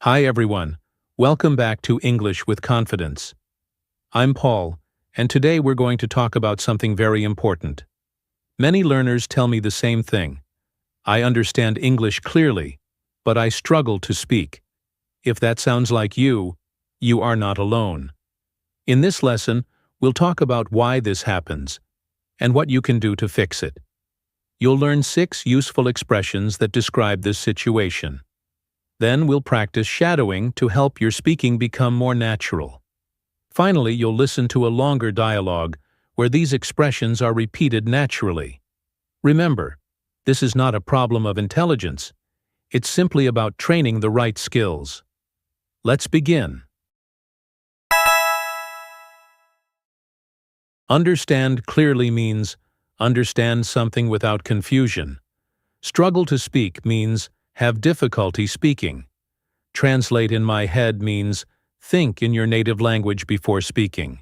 Hi everyone, welcome back to English with Confidence. I'm Paul, and today we're going to talk about something very important. Many learners tell me the same thing. I understand English clearly, but I struggle to speak. If that sounds like you, you are not alone. In this lesson, we'll talk about why this happens and what you can do to fix it. You'll learn 6 useful expressions that describe this situation. Then we'll practice shadowing to help your speaking become more natural. Finally, you'll listen to a longer dialogue where these expressions are repeated naturally. Remember, this is not a problem of intelligence. It's simply about training the right skills. Let's begin. Understand clearly means understand something without confusion. Struggle to speak means have difficulty speaking. Translate in my head means think in your native language before speaking.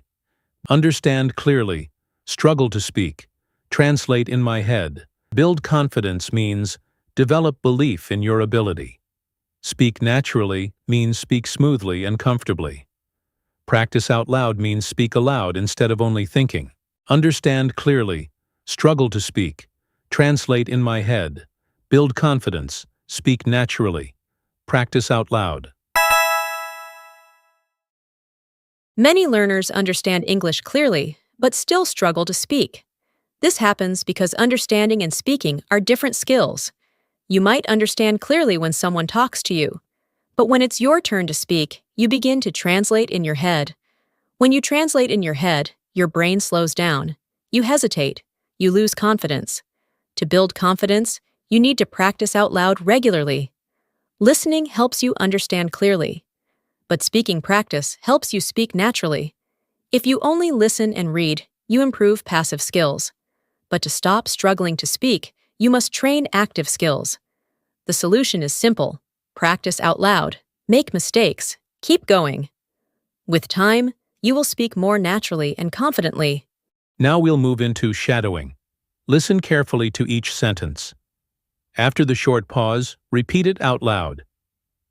Understand clearly, struggle to speak. Translate in my head. Build confidence means develop belief in your ability. Speak naturally means speak smoothly and comfortably. Practice out loud means speak aloud instead of only thinking. Understand clearly, struggle to speak. Translate in my head. Build confidence, speak naturally. Practice out loud. Many learners understand English clearly, but still struggle to speak. This happens because understanding and speaking are different skills. You might understand clearly when someone talks to you, but when it's your turn to speak, you begin to translate in your head. When you translate in your head, your brain slows down. You hesitate. You lose confidence. To build confidence, you need to practice out loud regularly. Listening helps you understand clearly, but speaking practice helps you speak naturally. If you only listen and read, you improve passive skills. But to stop struggling to speak, you must train active skills. The solution is simple. Practice out loud. Make mistakes. Keep going. With time, you will speak more naturally and confidently. Now we'll move into shadowing. Listen carefully to each sentence. After the short pause, repeat it out loud.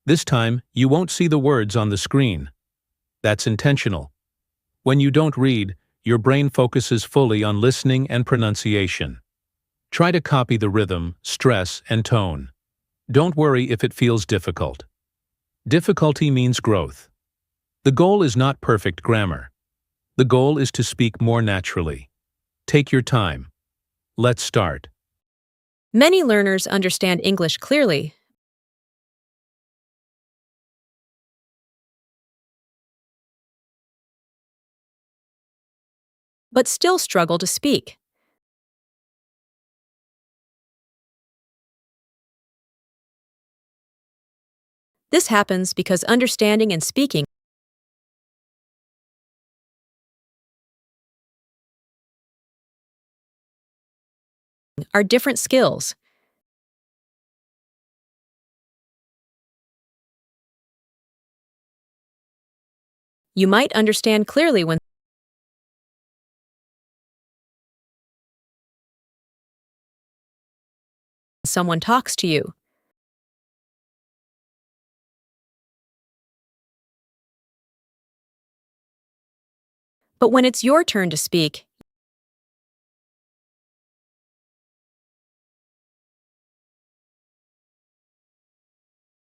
This time, you won't see the words on the screen. That's intentional. When you don't read, your brain focuses fully on listening and pronunciation. Try to copy the rhythm, stress, and tone. Don't worry if it feels difficult. Difficulty means growth. The goal is not perfect grammar. The goal is to speak more naturally. Take your time. Let's start. Many learners understand English clearly, but still struggle to speak. This happens because understanding and speaking are different skills. You might understand clearly when someone talks to you, but when it's your turn to speak,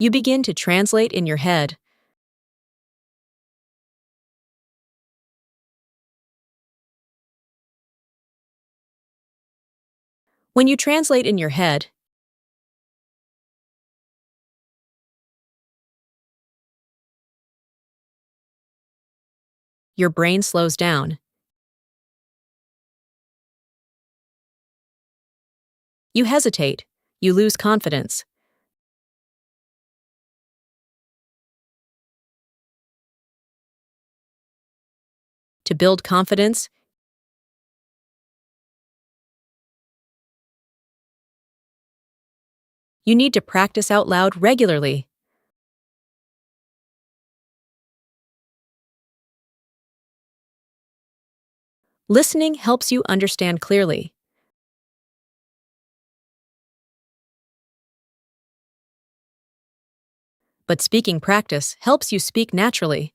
you begin to translate in your head. When you translate in your head, your brain slows down. You hesitate. You lose confidence. To build confidence, you need to practice out loud regularly. Listening helps you understand clearly. but speaking practice helps you speak naturally.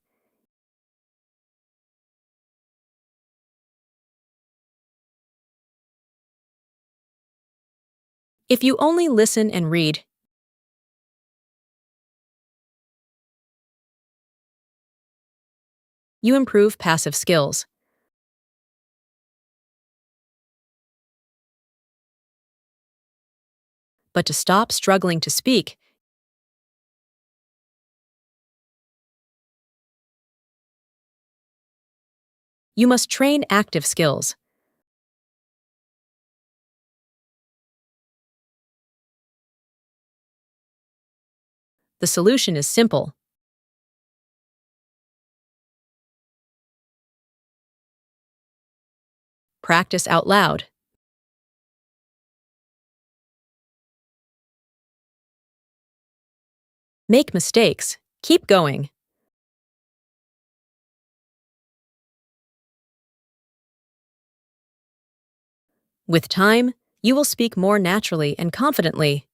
If you only listen and read, you improve passive skills. But to stop struggling to speak, you must train active skills. The solution is simple. Practice out loud. Make mistakes. Keep going. With time, you will speak more naturally and confidently.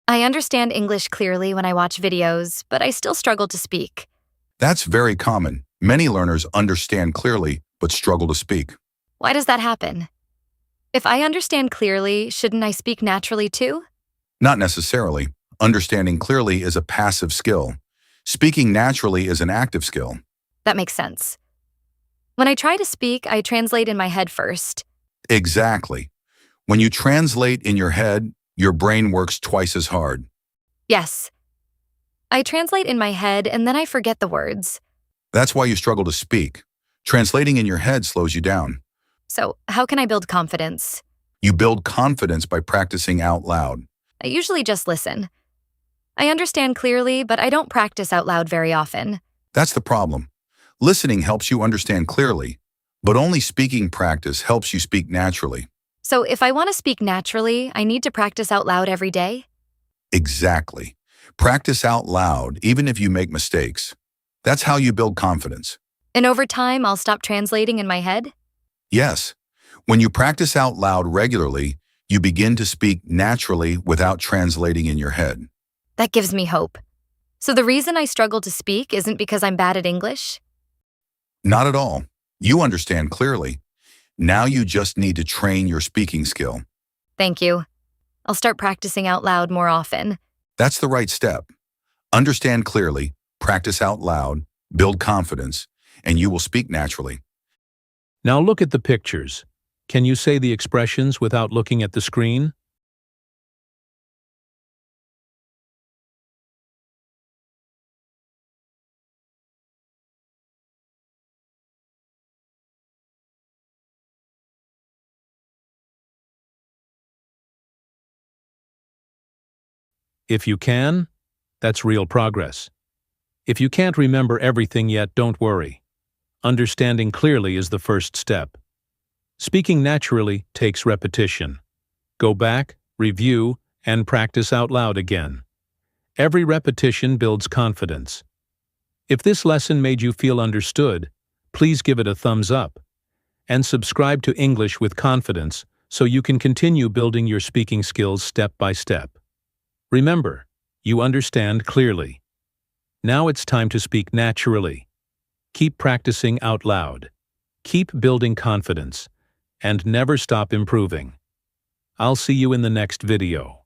I understand English clearly when I watch videos, but I still struggle to speak. That's very common. Many learners understand clearly but struggle to speak. Why does that happen? If I understand clearly, shouldn't I speak naturally too? Not necessarily. Understanding clearly is a passive skill. Speaking naturally is an active skill. That makes sense. When I try to speak, I translate in my head first. Exactly. When you translate in your head, your brain works twice as hard. Yes. I translate in my head and then I forget the words. That's why you struggle to speak. Translating in your head slows you down. So, how can I build confidence? You build confidence by practicing out loud. I usually just listen. I understand clearly, but I don't practice out loud very often. That's the problem. Listening helps you understand clearly, but only speaking practice helps you speak naturally. So, if I want to speak naturally, I need to practice out loud every day? Exactly. Practice out loud, even if you make mistakes. That's how you build confidence. And over time, I'll stop translating in my head? Yes. When you practice out loud regularly, you begin to speak naturally without translating in your head. That gives me hope. So the reason I struggle to speak isn't because I'm bad at English? Not at all. You understand clearly. Now you just need to train your speaking skill. Thank you. I'll start practicing out loud more often. That's the right step. Understand clearly, practice out loud, build confidence, and you will speak naturally. Now look at the pictures. Can you say the expressions without looking at the screen? If you can, that's real progress. If you can't remember everything yet, don't worry. Understanding clearly is the first step. Speaking naturally takes repetition. Go back, review, and practice out loud again. Every repetition builds confidence. If this lesson made you feel understood, please give it a thumbs up. And subscribe to English with Confidence so you can continue building your speaking skills step by step. Remember, you understand clearly. Now it's time to speak naturally. Keep practicing out loud. Keep building confidence. And never stop improving. I'll see you in the next video.